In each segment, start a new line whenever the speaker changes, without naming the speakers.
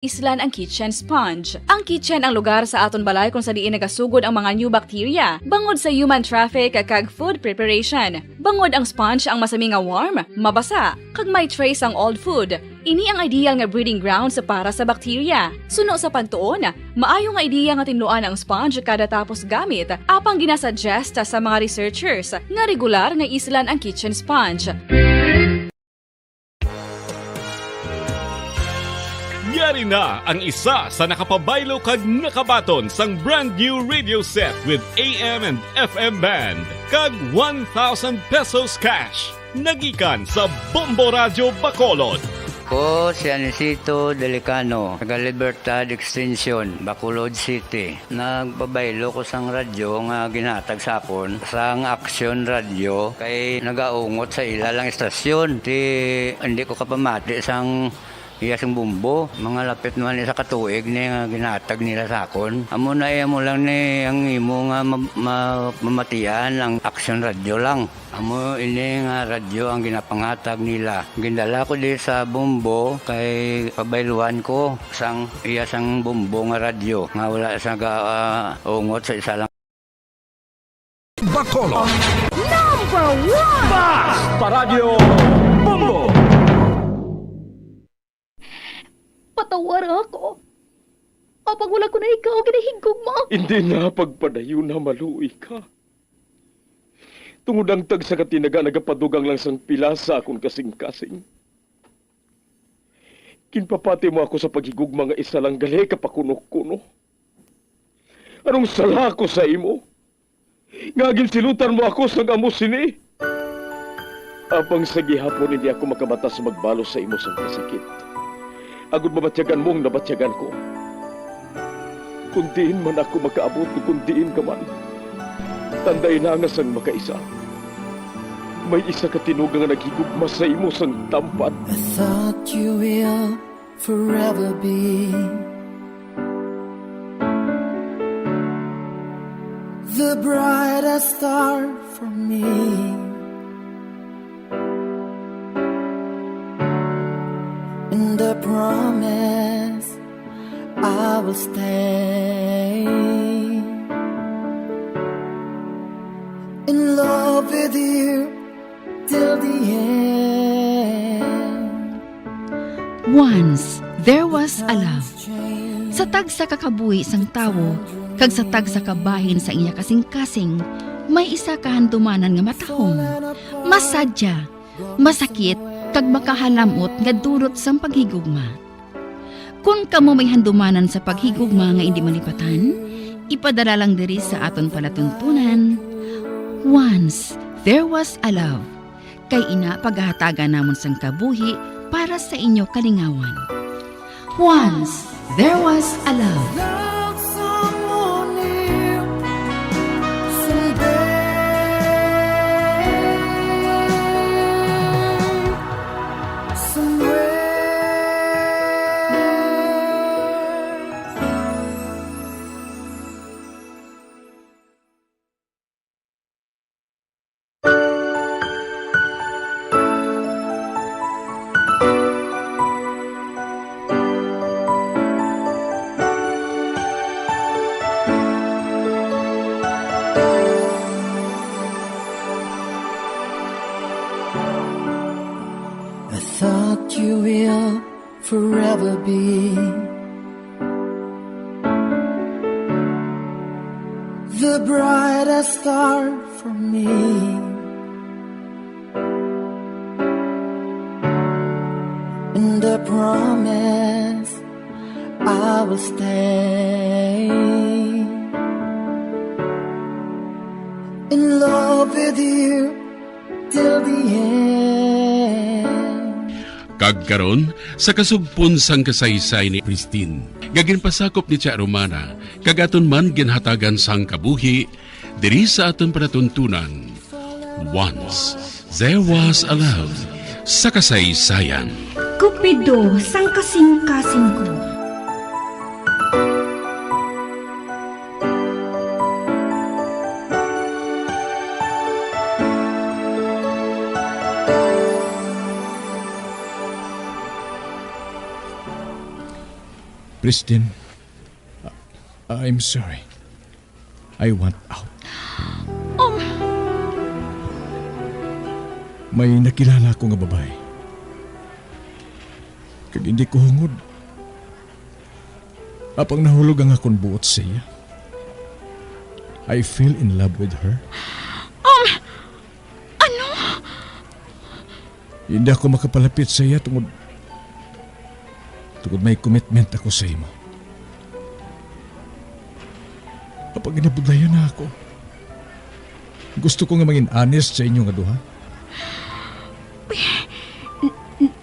Islan ang kitchen sponge. Ang kitchen ang lugar sa aton balay kung sa diin nagasugod ang mga new bacteria, bangod sa human traffic kag food preparation. Bangod ang sponge ang masami nga warm, mabasa, kag may trace ang old food. Ini ang ideal nga breeding ground sa para sa bacteria. Suno sa pantuon, maayo nga ideya nga tinluan ang sponge kada tapos gamit, apang ginasuggest sa mga researchers nga regular nga islan ang kitchen sponge.
Yari na ang isa sa nakapabaylo kag nakabaton sang brand new radio set with AM and FM band kag 1,000 pesos cash. Nagikan sa Bombo Radio Bacolod.
Ko si Anisito Delicano, taga Libertad Extension, Bacolod City. Nagbabaylo ko sang radyo nga ginatag sapon sang Action Radio kay nagaungot sa ilalang estasyon. Hindi ko kapamati sang iyasang bumbo, mga lapit naman sa katuig ni nga ginatag nila sakon. Amo na iya mo lang ni ang imo nga mamatian ang Action Radio lang. Amo ini nga radyo ang ginapangatag nila. Gindala ko di sa bumbo kay pabayluan ko sang iyasang bumbo nga radyo nga wala sa ungot sa isa lang.
Bacolod
Number 1
Basta Radio Bombo.
Patawar ako. Apag wala ko na ikaw, ginahigog mo.
Hindi na pagpadayo na maluwi ka. Tungod ang tag sa katinaga nagapadugang lang sang pila sa akong kasing-kasing. Kinpapati mo ako sa paghigug mga isa lang gali kapakuno-kuno. Anong sala ko sa imo? Ngagin silutan mo ako sa amo sini. Apang sa gihapon hindi ako makabatas magbalo sa imo sa kasakit. Agud mabatyagan mong nabatyagan ko. Kundiin man ako makaabot, kundiin ka man. Tanday na nga sang makaisa. May isa ka tinugang nga naghigugma sa imo sang tampat.
I thought you will forever be the brightest star for me. And I promise I will stay in love with you till the end.
Once, there was a love. Sa tag sa kakabuhi sang tawo, kag sa tag sa kabahin sa iya kasing-kasing, may isa kahandumanan nga matahong, masadya, masakit, kag makahalamot nga durot sang paghigugma. Kung kamo may handumanan sa paghigugma nga hindi malipatan, ipadala lang diri sa aton palatuntunan. Once there was a love, kay ina paghahatagan namon sang kabuhi para sa inyo kalingawan. Once there was a love.
Love someone new someday. Somewhere. I thought you will forever be the brightest star for me. And I promise I will stay in love with you till the end.
Kagkaron sa kasugpon sang kasaysay ni Christine, gaginpasakop ni Tia Romana, kagaton man ginhatagan sang kabuhi, diri sa aton panatuntunan. Once there was a love sa kasaysayan.
Kupido, sang kasing-kasing ko.
Christine, I'm sorry. I want out. May nakilala ko nga babae. Kag hindi ko hungod. Apang nahulog ang akong buot sa iya. I fell in love with her.
Ano?
Hindi ako makapalapit sa iya tungod may commitment ako sa imo. Apang ginabudlayan na ako. Gusto ko nga maging honest sa inyo nga duha.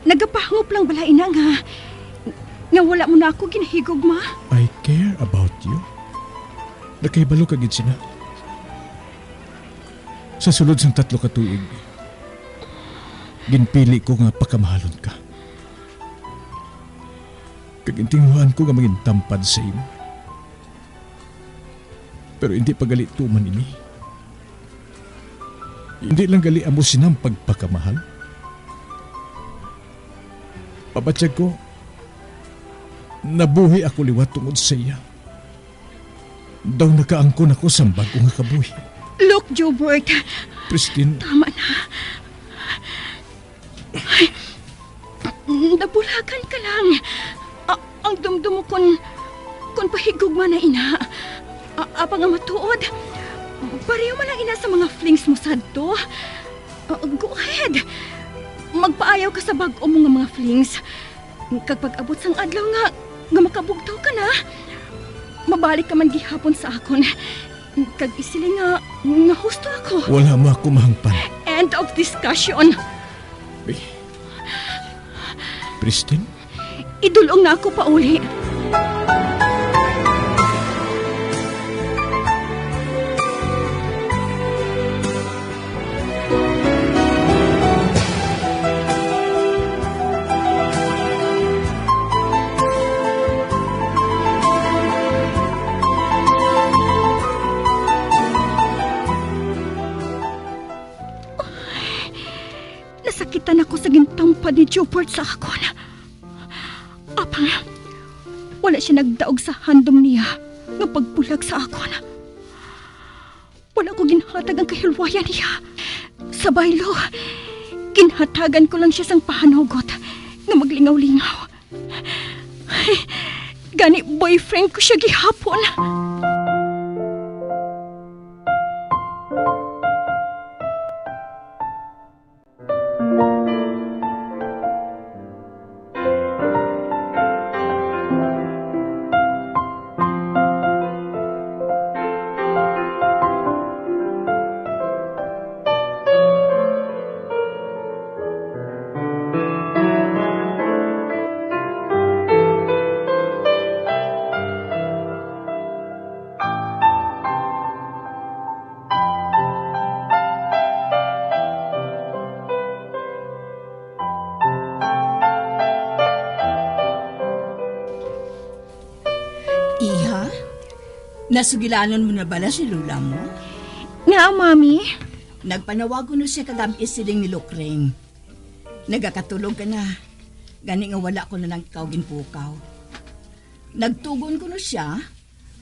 Nagapahangop lang bala ina nga wala mo na ako ginahigog, ma.
I care about you. Nakaibalo ka gid sina. Sa sulod sang 3 ka tuig, ginpili ko nga pakamahalon ka. Kagintinguhan ko nga maging tampad sa imo. Pero hindi pa gali tuman ini. Hindi lang gali amo sinang pagpakamahal. Pabatsyag ko, nabuhi ako liwat tungod sa iya. Daw nakaangkon ako sa bago nga kabuhi.
Look, Jobert.
Christine.
Tama na. Ay, nabulakan ka lang. Ang dumdum mo kun pahigog man na ina. Apang nga matuod. Pareho man ang ina sa mga flings mo sadto. Go ahead. Magpaayaw ka sa bag-o mo nga mga flings. Kapag abot sang adlaw nga makabugtaw ka na, mabalik ka man gihapon sa akon. Kag isili nga husto ako.
Wala mo ako mahangpan.
End of discussion.
Christine?
Idulong na ako pa uli. Nasakitan ako sa gintampa ni Jupert sa akon. Apang, wala siya nagdaog sa handom niya nga pagbulag sa akon. Wala ko ginhatag ang kahilwayan niya. Sa baylo, ginhatagan ko lang siya sang pahanogot nga maglingaw-lingaw. Ay, gani boyfriend ko siya gihapon.
Iha, nasugilanon mo na bala si Lula mo?
Nga, Mami.
Nagpanawag ko na siya kagabi siling ni Lukreng. Nagakatulog ka na. Gani nga wala ko na lang ikaw ginpukaw. Nagtugon ko na siya,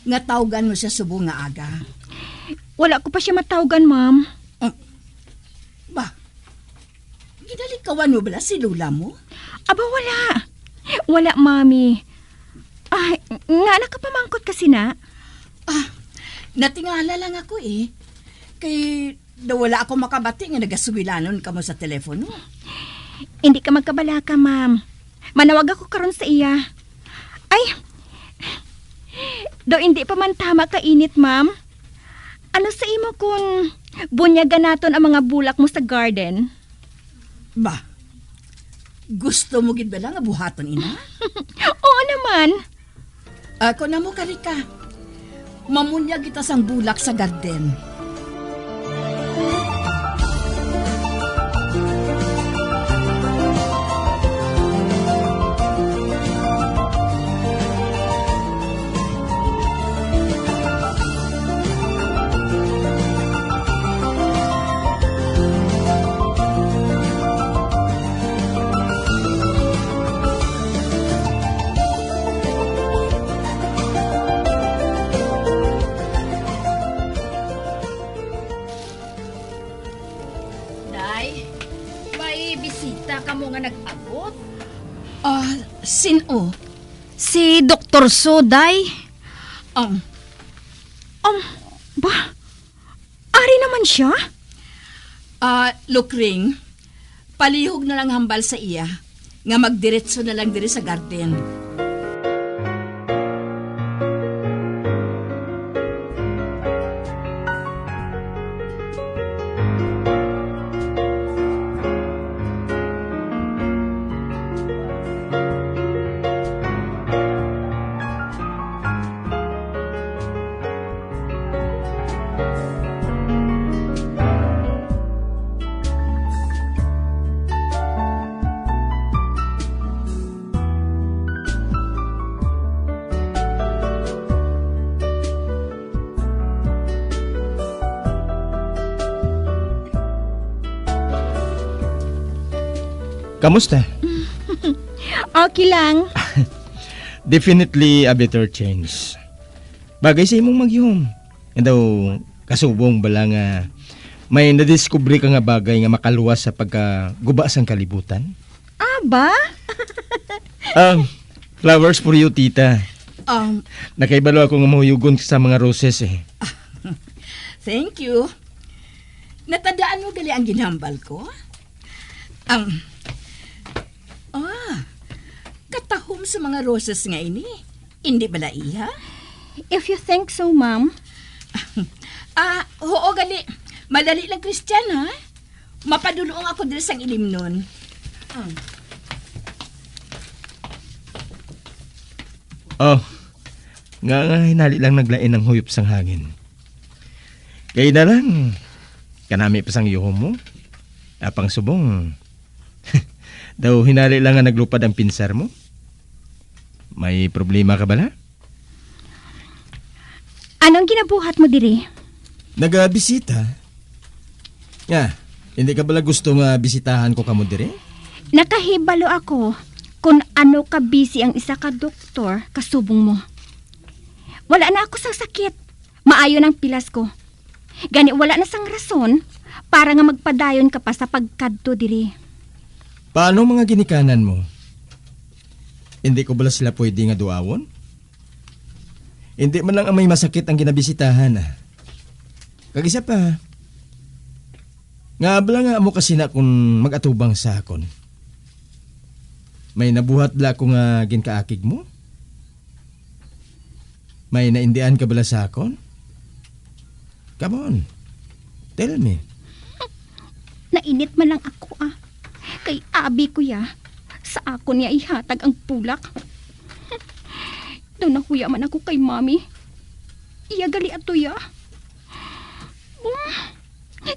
nga tawgan mo siya subo nga aga.
Wala ko pa siya matawgan, Ma'am.
Ba, ginalikawan mo bala si Lula mo?
Aba, wala. Wala, Mami. Ay, nga nakapamangkot kasi na.
Natingala lang ako eh. Kay wala ako makabati nga nagasubilanon ka mo sa telepono.
Hindi ka magkabalaka, Ma'am. Manawag ako karon sa iya. Ay, do hindi pa man tama kainit, Ma'am. Ano sa imo kung bunyagan naton ang mga bulak mo sa garden?
Ba, gusto mo gid bala nga buhaton ina?
Oo naman.
Ako na mo karika. Mamunyag kita sang bulak sa garden. Ngano?
Si Dr. Soday.
Um,
Ba? Ari naman siya?
Lukring, palihog na lang hambal sa iya, nga magdiretso na lang diri sa garden.
Kamusta?
Okay lang.
Definitely a better change. Bagay sa imong magyom. And daw, kasubong bala nga may nadiskubre ka nga bagay nga makaluwas sa pagkaguba sang kalibutan.
Aba?
Flowers for you, tita. Nakaibalo ako nga mahuyugon sa mga roses eh.
Thank you. Natandaan mo gali ang ginhambal ko? Katahom sa mga roses nga ini. Hindi bala iya?
If you think so, ma'am.
Oo gali. Madali lang, Christian, ha? Mapadulong ako dito sang ilim nun.
Nga hinali lang naglain ng huyop sang hangin. Kaya na lang, kanami pa sang yuho mo. Apang subong. Daw hinali lang nga naglupad ang pinsar mo. May problema ka bala?
Anong ginabuhat mo diri?
Nagabisita. Nga, hindi ka bala gusto nga bisitahan ko kamo diri?
Nakahibalo ako kung ano ka busy ang isa ka doktor kasubong mo. Wala na ako sa sakit. Maayo ng pilas ko. Gani wala na sang rason para nga magpadayon ka pa sa pagkadto diri.
Paano mga ginikanan mo? Hindi ko bala sila pwede nga duawon? Hindi man lang ang may masakit ang ginabisitahan. Kag-isa pa. Nga bala nga mo kasi na kung mag-atubang sa akon. May nabuhat bala ko nga ginkaakig mo? May naindian ka bala sa akon? Come on. Tell me.
Nainit man lang ako Kay abi ko sa ako niya ihatag ang pulak. Daw nahuya man ako kay mami. Iya gali ato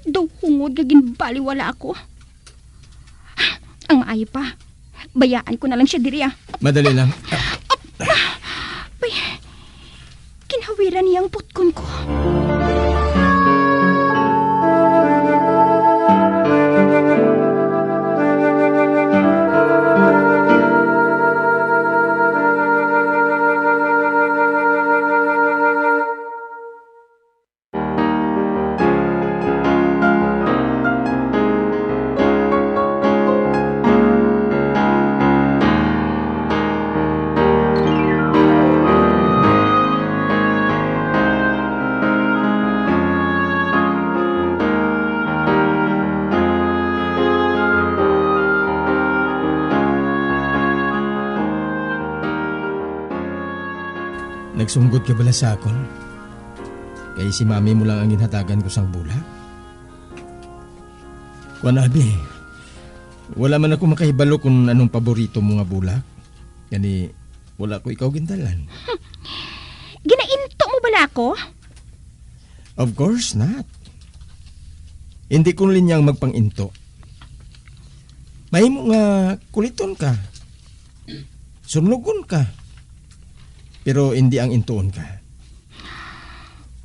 Daw hungod nga ginbaliwala ako. Ang ay pa. Bayaan ko na lang siya diri
Madali lang.
Kinhawiran niyang putkon ko.
Nagsunggod ka bala sa akon? Kaya si mami mo lang ang ginhatagan ko sang bulak? Kuanabi, wala man ako makahibalo kung anong paborito mo nga bulak. Yani, wala ko ikaw gindalan.
Ginainto mo bala ako?
Of course not. Hindi ko linyang magpang-into. Mahimo nga kuliton ka. Sunlugon ka. Pero hindi ang intuon ka.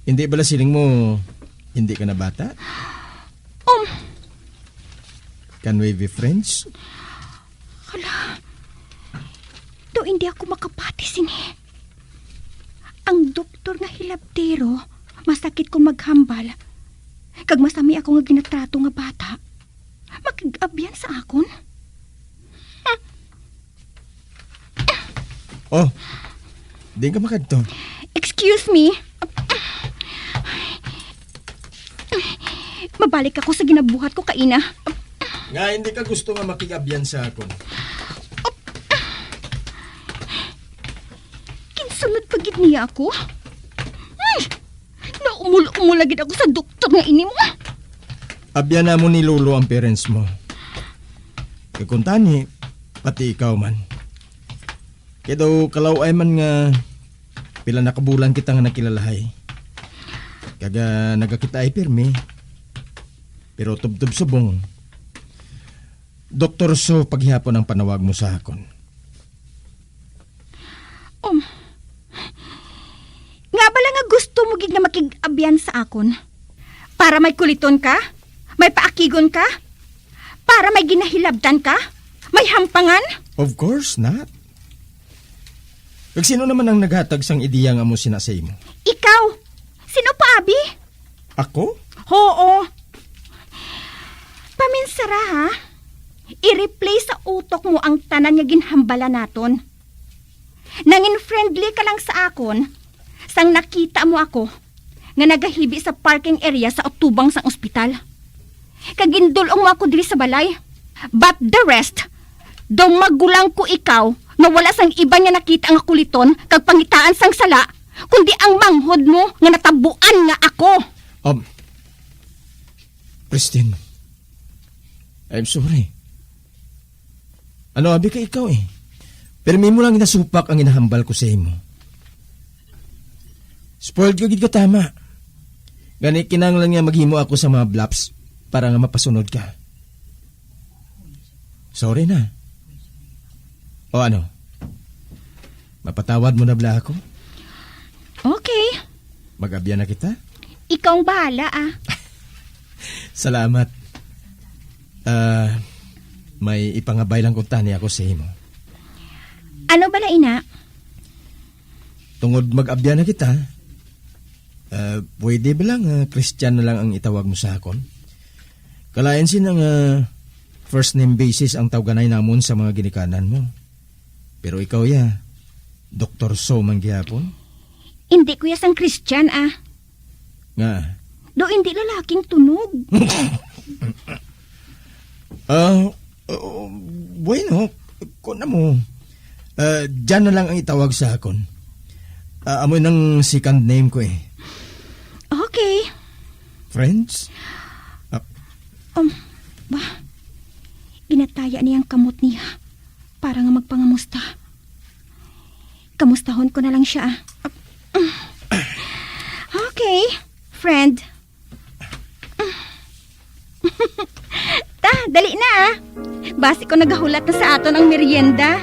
Hindi bala siling mo, hindi ka na bata? Can we be friends?
Hala, do hindi ako makapati sini. Ang doktor nga hilabtero, masakit ko maghambal. Kag masami ako nga ginatrato nga bata. Makigabyan sa akon.
Oh, di ka makadto.
Excuse me. Mabalik ako sa ginabuhat ko kaina.
Nga hindi ka gusto nga makigabyan sa akon.
Kinsunod pagid niya ako. Naumul-umulagid ako sa doktor nga ini mo.
Abyan na mo ni Lolo ang parents mo. Kakuntani, pati ikaw man. Kaya daw kalaw ay man nga pila nakabulan kita nga nakilalahay. Kaga nagakita ay pirmi. Pero tubtub subong. Dr. So paghihapon ang panawag mo sa akon.
Nga bala nga gusto mo gid nga makig-abyan sa akon? Para may kuliton ka? May paakigon ka? Para may ginahilabdan ka? May hampangan?
Of course not. Kag sino naman ang naghatag sang ideya nga mo sinasay mo?
Ikaw? Sino pa, Abi?
Ako?
Oo. Paminsara, ha? I-replay sa utok mo ang tanan nga ginhambala naton. Nangin friendly ka lang sa akon, sang nakita mo ako nga nagahibi sa parking area sa utubang sang ospital. Kagindulong mo ako diri sa balay. But the rest, daw magulang ko ikaw na wala sang iba nga nakita nga kuliton kag pangitaan sang sala, kundi ang manghod mo nga natabuan nga ako.
Christine, I'm sorry. Ano, abi ka ikaw eh. Pero mo lang inasupak ang inahambal ko sa imo. Spoiled ka gid ka tama. Gani kinanglan nga maghimo ako sa mga blaps para nga mapasunod ka. Sorry na. O ano? Mapatawad mo na bla ako?
Okay.
Mag-abyan na kita?
Ikaw ang bahala, ah.
Salamat. May ipangabay lang kong tani ako sa imo.
Ano ba na, ina?
Tungod mag-abyan na kita, pwede ba lang Christian na lang ang itawag mo sa akon? Kalayan sinang first name basis ang tawganay namon sa mga ginikanan mo. Pero ikaw ya, Dr. So manggihapon?
Hindi ko yasang Christian, ah.
Nga?
Do hindi lalaking tunog.
Bueno, kung na mo, dyan na lang ang itawag sa akon. Amoy ng second name ko eh.
Okay.
Friends?
Ginataya niyang kamot niya para nga magpangamusta. Kamustahon ko na lang siya. Okay, friend. Dali na, ah. Basi ko nagahulat na sa aton ang merienda.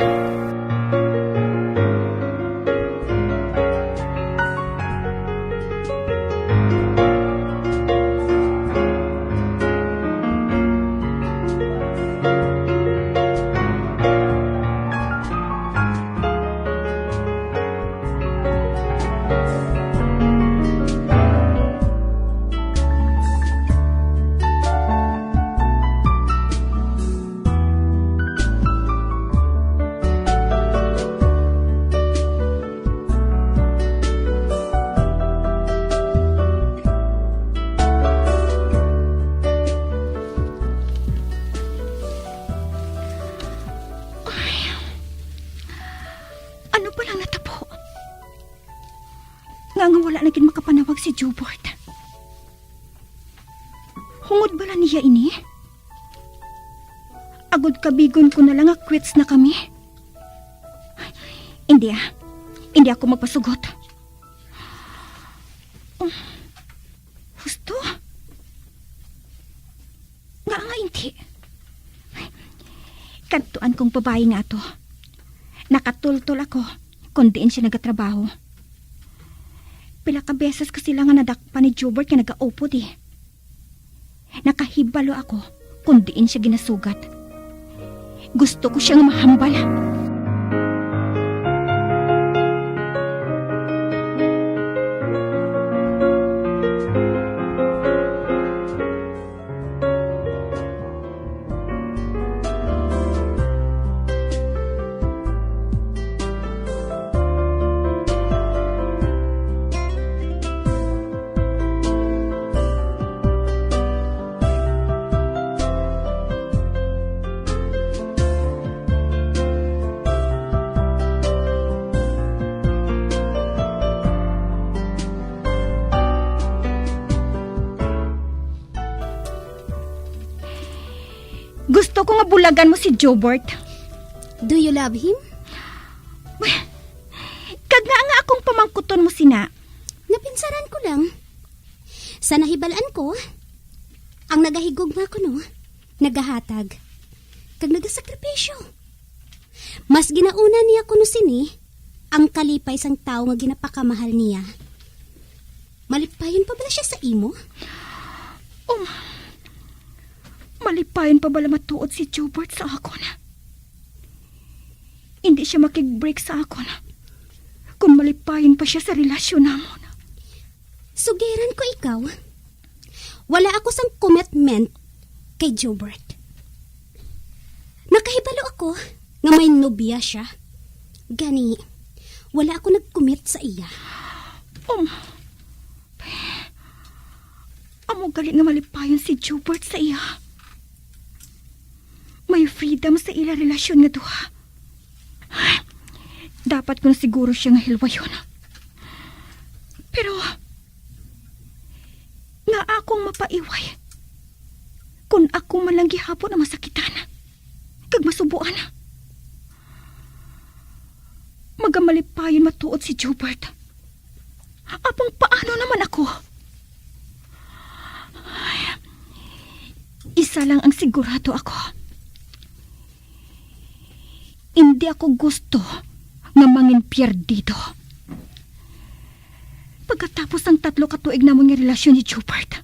Si Jobert. Hungod bala niya ini? Agod kabigon ko na lang quits na kami. Hindi ah. Hindi ako magpasugot. Gusto? Nga hindi. Kantuan kong babae nga to. Nakatultol ako kung diin siya nagatrabaho. Pila ka beses kasi lang nga nadakpa ni Jobert nga nag-aupod eh. Nakahibalo ako kung diin siya ginasugat. Gusto ko siyang mahambal. gusto ko nga bulagan mo si Jobert.
Do you love him?
Kag nga akong pamangkuton mo sina.
Napinsaran ko lang. Sa nahibalaan ko, ang nagahigog nga ko no, nagahatag. Kag nagasakripisyo. Mas ginauna niya kuno sini, ang kalipay sang tao nga ginapakamahal niya. Malipayon pa bala siya sa imo?
Malipayon pa bala matuod si Jobert sa akon? Hindi siya makig-break sa akon kung malipayon pa siya sa relasyon namon.
Sugiran ko ikaw, wala ako sang commitment kay Jobert. Nakahibalo ako nga may nobya siya. Gani, wala ako nag-commit sa iya.
Amo galing nga malipayon si Jobert sa iya. May freedom sa ila relasyon nga duha. Dapat ko na siguro siya nga hilwayon. Pero, nga akong mapaiway kung ako man lang gihapon na masakitan kag masubuan. Magamalipayon matuod si Jobert. Apang paano naman ako? Isa lang ang sigurado ako. Hindi ako gusto nga mangin dito. Pagkatapos ang 3 katuig namon nga relasyon ni Jobert,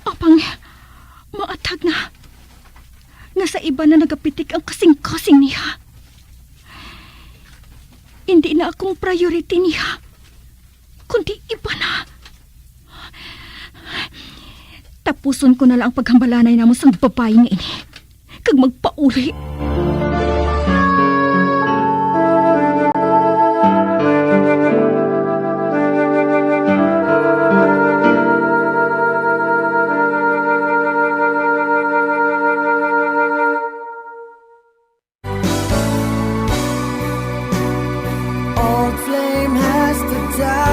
apang maatag nga sa iba na nagapitik ang kasing-kasing niya. Hindi na akong priority niya, kundi iba na. Tapuson ko na lang ang paghambalanay namon sang babae nga ini, kag magpauli.
Old flame has to die.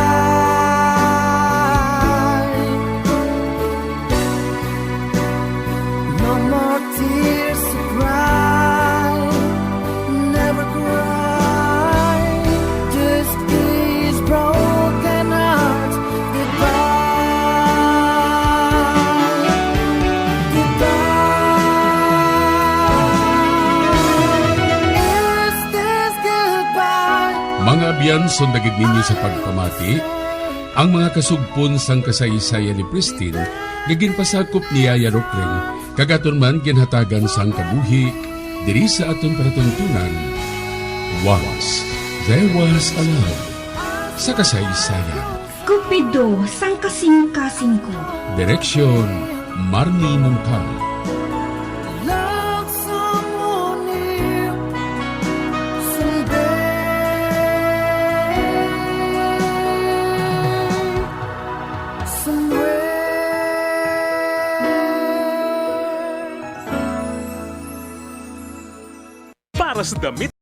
No more tears to cry. Never cry. Just these broken hearts goodbye. Goodbye. Is this goodbye?
Mga biyanson dagig ninyo sa pagpamati, ang mga kasugpon sang kasaysayan ni Pristine, gagin pasakop ni Yaya Rokring, kagaton man ginhatagan sang kabuhi, diri sa aton paratuntunan. Once, there was a love. Sa kasaysayan.
Cupido, sang kasing-kasing ko.
Direksyon, Marnie Moncal.
Love someone new someday, somewhere.
Para sa damit